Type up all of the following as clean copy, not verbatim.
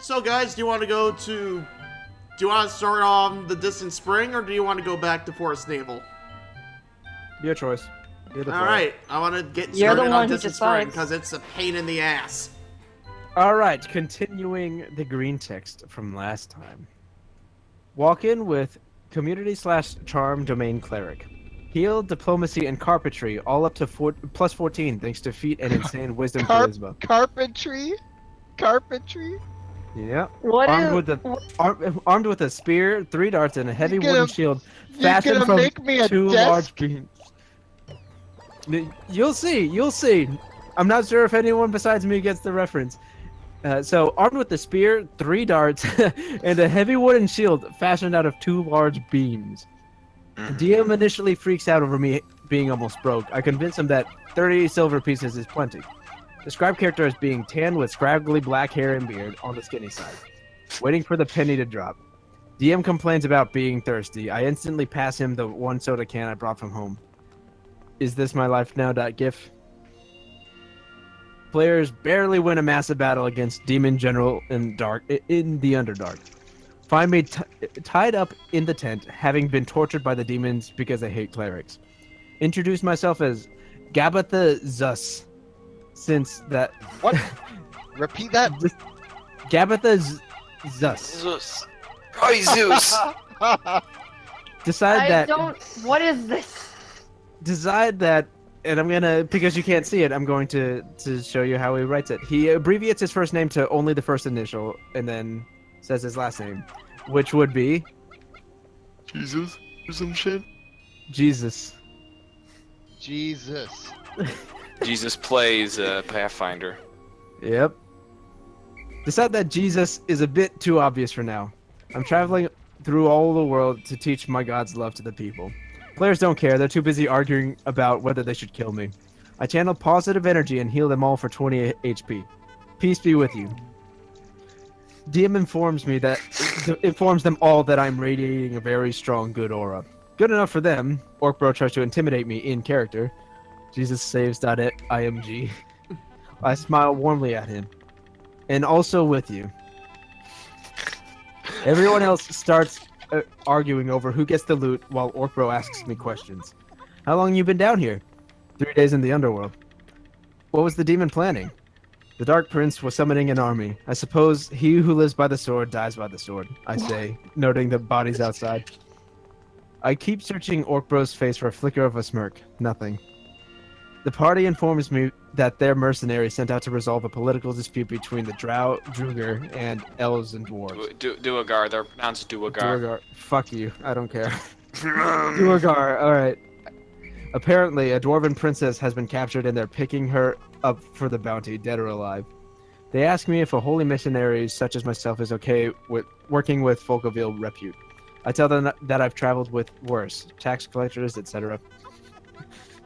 So, guys, do you want to start on the Distant Spring, or do you want to go back to Forest Naval? Your choice. All right, I want to get You're the started one on who Distant Spring decides. because it's a pain in the ass. All right, continuing the green text from last time. Walk in with community/charm domain cleric. Heal, diplomacy, and carpentry, all up to plus 14 thanks to feat and insane wisdom charisma. Carpentry? Yeah. What Armed with a spear, 3 darts, and a heavy gonna- wooden shield You're fashioned gonna from make me a 2 desk? large beams. You'll see. I'm not sure if anyone besides me gets the reference. So, armed with the spear, 3 darts, and a heavy wooden shield fashioned out of 2 large beams. DM initially freaks out over me being almost broke. I convince him that 30 silver pieces is plenty. Describe character as being tan with scraggly black hair and beard on the skinny side, waiting for the penny to drop. DM complains about being thirsty. I instantly pass him the 1 soda can I brought from home. Is this my life now? GIF. Players barely win a massive battle against Demon General in the Underdark. Find me tied up in the tent, having been tortured by the demons because I hate clerics. Introduce myself as Gabatha Zus, since that... What? Repeat that? Gabatha Zus. Zeus. Oh, Zeus. What is this? Decide that, and I'm gonna, because you can't see it, I'm going to show you how he writes it. He abbreviates his first name to only the first initial, and then says his last name, which would be Jesus or some shit. Jesus. Jesus. Jesus plays Pathfinder. Yep. Decide that Jesus is a bit too obvious for now. I'm traveling through all the world to teach my God's love to the people. Players don't care, they're too busy arguing about whether they should kill me. I channel positive energy and heal them all for 20 HP. Peace be with you. DM informs them all that I'm radiating a very strong good aura. Good enough for them. Orc tries to intimidate me in character. Jesus saves.img. I smile warmly at him. And also with you. Everyone else starts arguing over who gets the loot while Orc asks me questions. How long you been down here? 3 days in the underworld. What was the demon planning? The Dark Prince was summoning an army. I suppose he who lives by the sword dies by the sword, I say, noting the bodies outside. I keep searching Orcbro's face for a flicker of a smirk. Nothing. The party informs me that their mercenaries sent out to resolve a political dispute between the Drow, Druger, and elves and dwarves. Duergar. They're pronounced Duergar. Duergar. Fuck you. I don't care. Duergar. Alright. Apparently, a dwarven princess has been captured and they're picking her up for the bounty, dead or alive. They ask me if a holy missionary such as myself is okay with working with folk of ill repute. I tell them that I've traveled with worse, tax collectors, etc.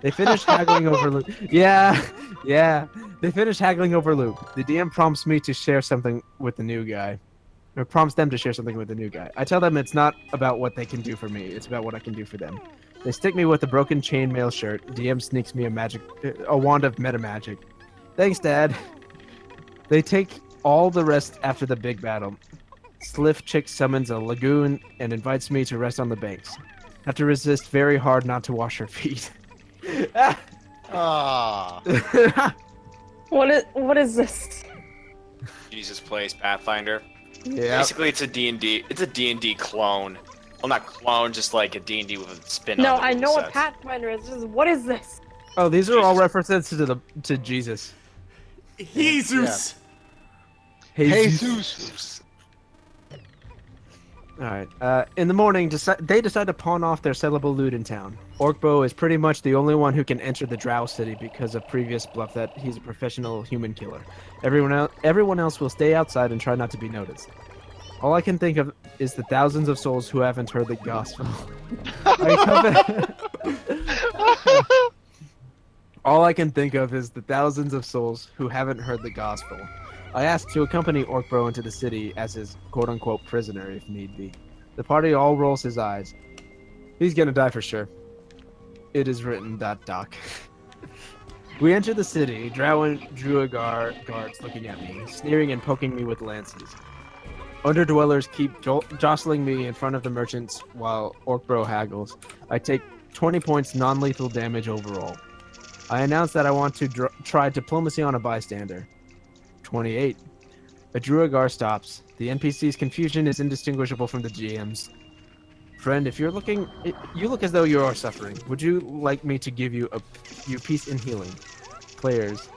They finish haggling over loot. Yeah. They finish haggling over loot. The DM prompts me to share something with the new guy. Or prompts them to share something with the new guy. I tell them it's not about what they can do for me, it's about what I can do for them. They stick me with a broken chainmail shirt. DM sneaks me a wand of meta magic. Thanks, Dad. They take all the rest after the big battle. Sliff Chick summons a lagoon and invites me to rest on the banks. Have to resist very hard not to wash her feet. Ah. What is this? Jesus plays Pathfinder. Yeah. Basically, it's a D&D. It's a D&D clone. Well, not clone, just like a D&D with a spin. No, on the I know rule what sets. Pathfinder is. What is this? Oh, these are all Jesus. references to Jesus. Jesus! Jesus. Alright, in the morning, they decide to pawn off their sellable loot in town. Orcbo is pretty much the only one who can enter the Drow city because of previous bluff that he's a professional human killer. Everyone else will stay outside and try not to be noticed. All I can think of is the thousands of souls who haven't heard the gospel. All I can think of is the thousands of souls who haven't heard the gospel. I asked to accompany Orcbro into the city as his quote-unquote prisoner if need be. The party all rolls his eyes. He's gonna die for sure. It is written, Doc. We enter the city, Drow and Druagar guards looking at me, sneering and poking me with lances. Underdwellers keep jostling me in front of the merchants while Orc Bro haggles. I take 20 points non-lethal damage overall. I announce that I want to try diplomacy on a bystander. 28. A Druagar stops. The NPC's confusion is indistinguishable from the GM's. Friend, if you're looking, you look as though you are suffering. Would you like me to give you peace and healing? Players.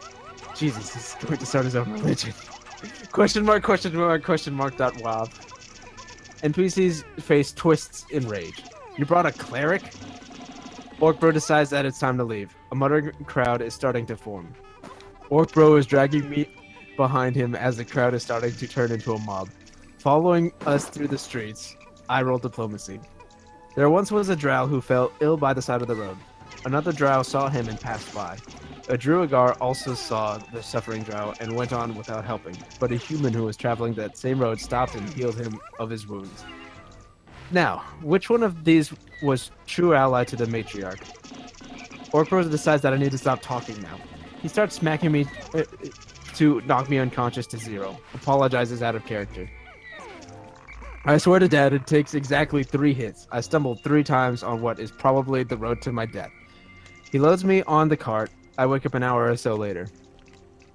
Jesus, he's going to start his own religion. Question mark, question mark, question mark, dot wob. NPC's face twists in rage. You brought a cleric? Orc Bro decides that it's time to leave. A muttering crowd is starting to form. Orc Bro is dragging me behind him as the crowd is starting to turn into a mob. Following us through the streets, I roll diplomacy. There once was a drow who fell ill by the side of the road. Another drow saw him and passed by. A Druagar also saw the suffering drow and went on without helping, but a human who was traveling that same road stopped and healed him of his wounds. Now, which one of these was true ally to the matriarch? Orcbro decides that I need to stop talking now. He starts smacking me to knock me unconscious to 0. Apologizes out of character. I swear to Dad, it takes exactly 3 hits. I stumbled 3 times on what is probably the road to my death. He loads me on the cart. I wake up an hour or so later.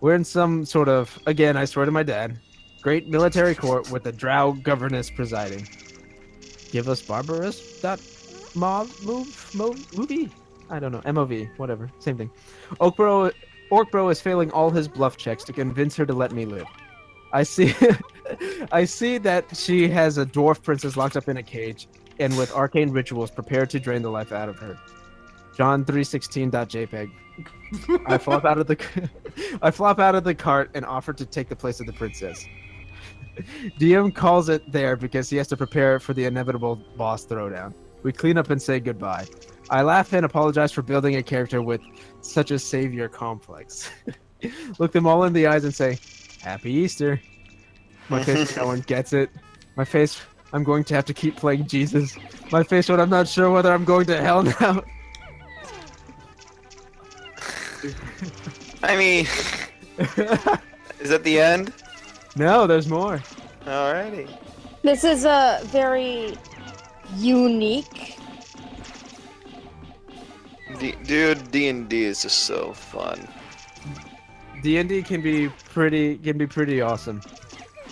We're in some sort of, again, I swear to my dad, great military court with a drow governess presiding. Give us barbarous movie? I don't know, MOV, whatever, same thing. Orcbro is failing all his bluff checks to convince her to let me live. I see I see that she has a dwarf princess locked up in a cage and with arcane rituals prepared to drain the life out of her. John316.jpg. I flop out of the cart and offer to take the place of the princess. DM calls it there because he has to prepare for the inevitable boss throwdown. We clean up and say goodbye. I laugh and apologize for building a character with such a savior complex. Look them all in the eyes and say, Happy Easter. My face, no one gets it. My face, I'm going to have to keep playing Jesus. My face, when I'm not sure whether I'm going to hell now. I mean, is that the end? No, there's more. Alrighty. This is a very unique. Dude, D&D is just so fun. D&D can be pretty awesome.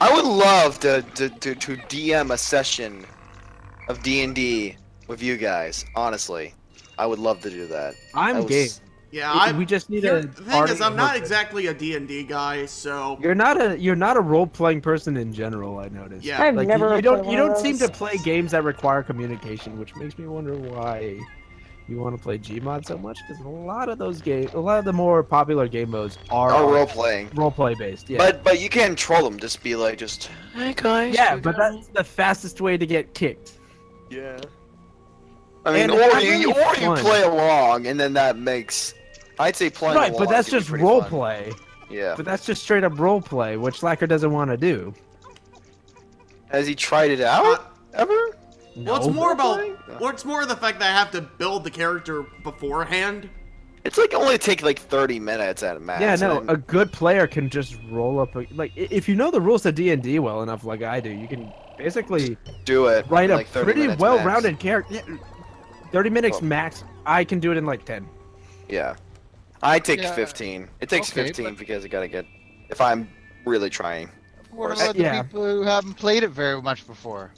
I would love to DM a session of D&D with you guys. Honestly, I would love to do that. I'm game. Yeah, we just need the a thing is, I'm not exactly a D&D guy, so You're not a role-playing person in general, I noticed. Yeah. I've Like, never. you don't played one of seem to those. play games that require communication, which makes me wonder why you want to play Gmod so much. Because a lot of the more popular game modes are role playing. role-play based. Yeah. But you can't troll them. Just be like, hey guys. Yeah, but that's the fastest way to get kicked. Yeah. I mean, And or it's not you really fun. play along, and then that makes. I'd say playing Right, along but that's can be just pretty role fun. play. Yeah. But that's just straight up role play, which Slacker doesn't want to do. Has he tried it out ever? well, it's No. more about Role-playing? it's more the fact that I have to build the character beforehand. It's like only take like 30 minutes at a max. Yeah, no, and a good player can just roll up. If you know the rules of D&D well enough, like I do, you can basically do it. write in, a like 30 pretty minutes well-rounded character. 30 minutes Oh. max. I can do it in like 10. Max. Yeah. I take Yeah. 15. It takes Okay, 15 but- because I gotta get. If I'm really trying. What course. about Yeah. the people who haven't played it very much before?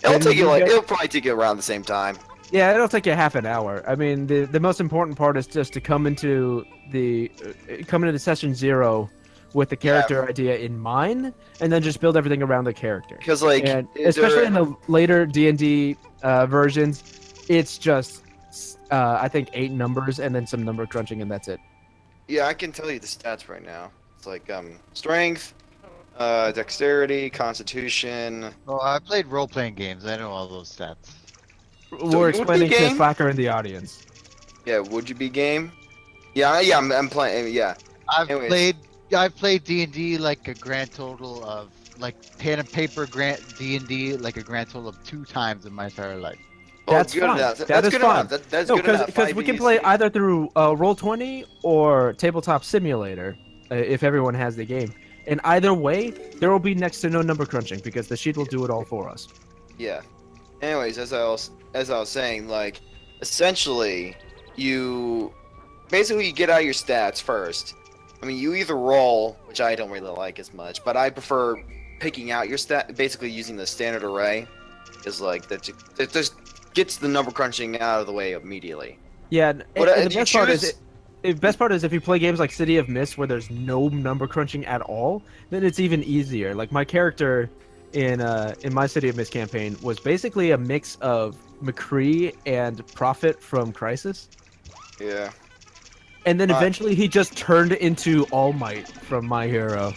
It'll Then take you you like. get- It'll probably take you around the same time. Yeah, it'll take you half an hour. I mean, the most important part is just to come into session 0 with the character idea in mind, and then just build everything around the character. Because like. And especially in the later D&D versions, it's just I think 8 numbers and then some number crunching, and that's it. Yeah, I can tell you the stats right now. It's like strength, dexterity, constitution. Well, I played role-playing games. I know all those stats. We're would you explaining to game? Slacker in the audience. Yeah, would you be game? Yeah, I'm playing. Yeah. Anyways. I've played D&D like a grand total of like pen and paper D&D like a grand total of 2 times in my entire life. Oh, That's good fine. enough. That That's is good fine. enough. That's No, good enough. because we can 5e, play 6e. either through Roll20 or Tabletop Simulator, if everyone has the game. And either way, there will be next to no number crunching because the sheet will do it all for us. Yeah. Anyways, as I was saying, like, essentially, you get out your stats first. I mean, you either roll, which I don't really like as much, but I prefer picking out your stat, basically using the standard array, is like that just gets the number crunching out of the way immediately. Yeah, But, and the best part is if you play games like City of Mist where there's no number crunching at all, then it's even easier. Like my character in my City of Mist campaign was basically a mix of McCree and Prophet from Crisis. Yeah. And then eventually he just turned into All Might from My Hero.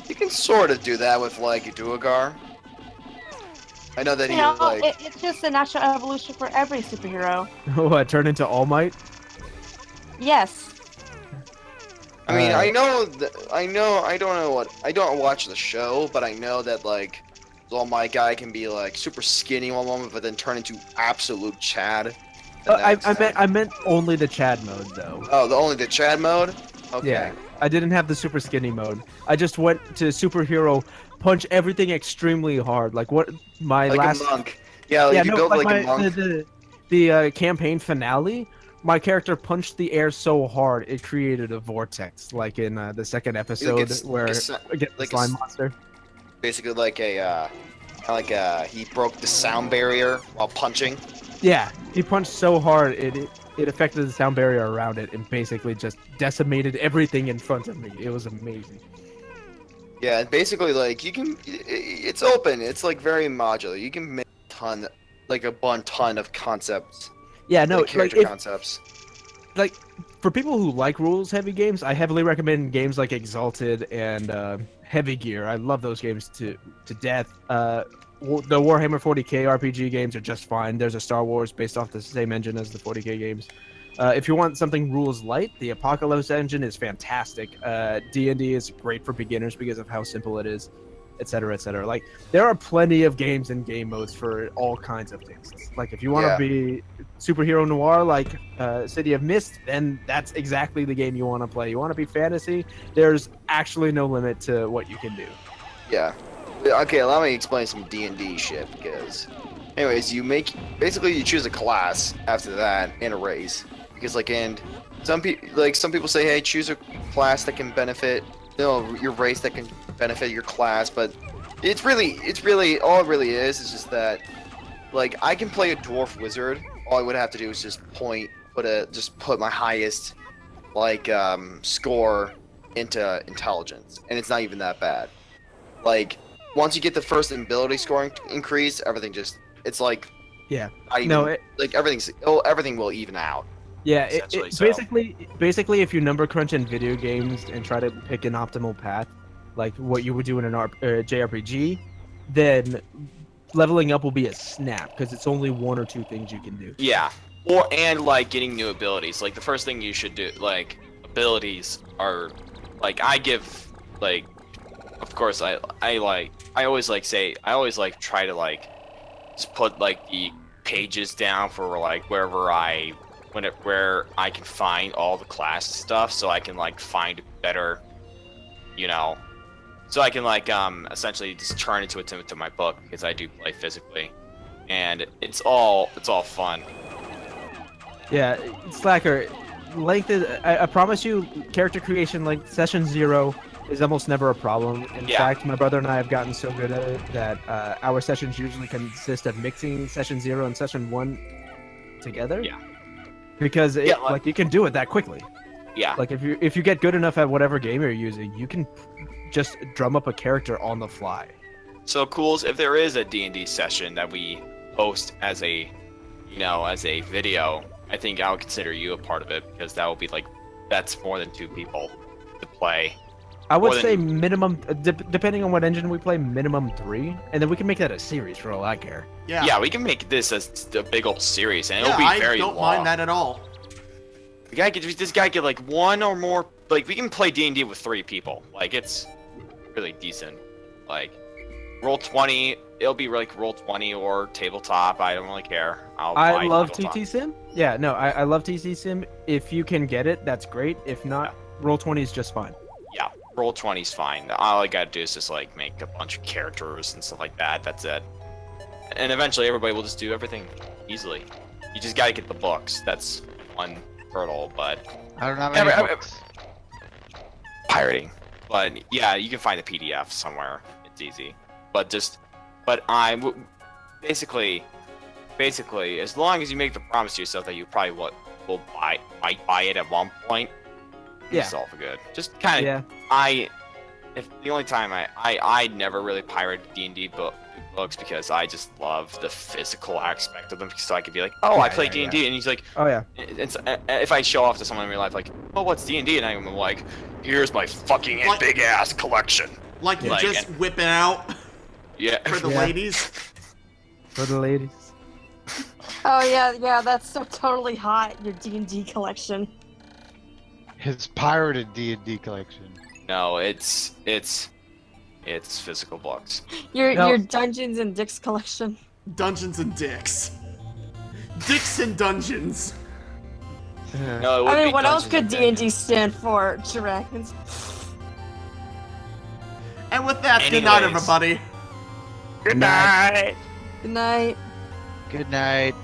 You can sort of do that with like Duergar. I know that he was like. It's just a natural evolution for every superhero. What, turn into All Might? Yes. I mean, I don't watch the show, but I know that like All Might guy can be like super skinny one moment, but then turn into absolute Chad. I meant only the Chad mode though. Oh, only the Chad mode? Okay. Yeah, I didn't have the super skinny mode. I just went to superhero, punch everything extremely hard. Like what my like last a monk. Yeah, like you build like a monk. The campaign finale, my character punched the air so hard it created a vortex, like in the second episode where against the slime monster. Basically, like he broke the sound barrier while punching. Yeah, he punched so hard it affected the sound barrier around it and basically just decimated everything in front of me. It was amazing. Yeah, and basically like it's open. It's like very modular. You can make a ton of concepts. Yeah, no, like character concepts. Like for people who like rules heavy games, I heavily recommend games like Exalted and Heavy Gear. I love those games to death. The Warhammer 40k RPG games are just fine. There's a Star Wars based off the same engine as the 40k games. If you want something rules light, the Apocalypse engine is fantastic. D&D is great for beginners because of how simple it is, etc., etc. Like there are plenty of games and game modes for all kinds of tastes. Like if you want to be superhero noir like City of Mist, then that's exactly the game you want to play. You want to be fantasy, there's actually no limit to what you can do. Yeah. Okay, allow me to explain some D&D shit, because anyways, you choose a class after that and a race, because some people say, hey, choose a class that can benefit your race that can benefit your class, but it's really all it really is just that like I can play a dwarf wizard. All I would have to do is just put my highest score into intelligence, and it's not even that bad. Like once you get the first ability scoring increase, everything it's like everything will even out. Yeah, basically, if you number crunch in video games and try to pick an optimal path, like what you would do in an JRPG, then leveling up will be a snap because it's only one or two things you can do. Yeah, and getting new abilities. Like the first thing you should do, abilities are, I give of course I always try to just put the pages down for where I can find all the class stuff, so I can find better, so I can essentially just turn into it to my book, because I do play physically, and it's all fun. Yeah, Slacker, I promise you, character creation session 0 is almost never a problem. In fact, my brother and I have gotten so good at it that our sessions usually consist of mixing session 0 and session 1 together. Yeah. Because you can do it that quickly. Yeah. If you get good enough at whatever game you're using, you can just drum up a character on the fly. So Cools, if there is a D&D session that we post as a video, I think I would consider you a part of it, because that will be that's more than 2 people to play. I would say minimum, depending on what engine we play, minimum 3, and then we can make that a series for all I care. Yeah, we can make this a big old series, and it'll be very long. I don't mind that at all. This guy get one or more. We can play D&D with 3 people. It's really decent. Roll 20. It'll be roll 20 or tabletop. I don't really care. I love TT Sim. Yeah, no, I love TT Sim. If you can get it, that's great. If not, roll 20 is just fine. Yeah. roll 20's fine. All I gotta do is just like make a bunch of characters and stuff like that. That's it. And eventually everybody will just do everything easily. You just gotta get the books. That's one hurdle, but I don't have any books. pirating. But yeah, you can find the PDF somewhere. It's easy. But basically, as long as you make the promise to yourself that you probably will buy it at one point, Yeah. it's all for good. Just kind of, Yeah. if the only time I never really pirated D&D books because I just love the physical aspect of them, so I could be like, oh, I play D&D, and he's like, Oh yeah. if I show off to someone in real life, like, oh, what's D&D, and I'm like, here's my fucking Like- big ass collection. Like you Like, just whip it out Yeah. for the Yeah. ladies. For the ladies. Oh yeah, that's so totally hot. Your D&D collection. His pirated D&D collection. No, it's physical books. No. Your Dungeons and Dicks collection. Dungeons and Dicks. Dicks and Dungeons. No, it would I mean, be what else Dungeons could and D&D stand for? Dragons. And with that, good night, Anyways. everybody. Good night. Good night. Good night.